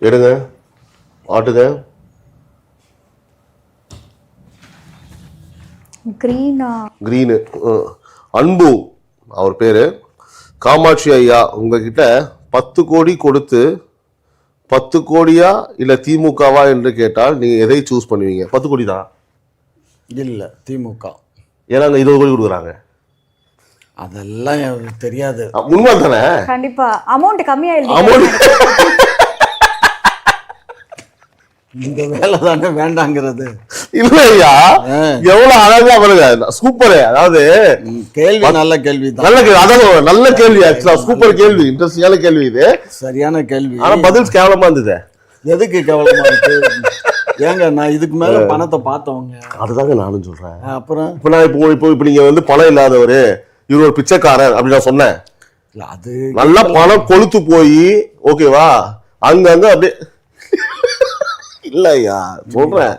எடுங்க, ஆட்டுங்க. கிரீனு. அன்பு அவர் பேரு. காமாட்சி ஐயா உங்ககிட்ட 10 கோடி கொடுத்து 10 கோடியா இல்ல திமுகவா என்று கேட்டால் நீங்க எதை சூஸ் பண்ணுவீங்க? 10 கோடி தான். இல்ல திமுக. ஏன்னா 20 கோடி கொடுக்குறாங்க. அதெல்லாம் எனக்கு தெரியாது. உண்மை தானே? கண்டிப்பா அமௌண்ட் கம்மியா இந்த வேலை தானே வேண்டாங்கிறது. இல்லையா, எவ்வளவு அழகா பாருங்க, சூப்பர். அதாவது கேள்வி நல்ல கேள்வி தான். நல்ல கேள்வி, அதாவது நல்ல கேள்வி. ஆக்சுவலா சூப்பர் கேள்வி, இன்ட்ரெஸ்டிங்கான கேள்வி இது. சரியான கேள்வி. ஆனா பதில் கேவலமா இருந்தது. எதுக்கு கேவலமா இருக்கு? ஏங்க நான் இதுக்கு மேல பணத்தை பார்த்தவங்க. அதுதாங்க நானும் சொல்றேன். அப்புறம் இப்ப நான் இப்ப நீங்க வந்து பணம் இல்லாதவரு, இவர் ஒரு பிச்சைக்காரர் அப்படி நான் சொன்னேன். அது நல்லா பணம் கொளுத்து போய் ஓகேவா, அங்க அப்படியே இல்லையா சொல்றேன்.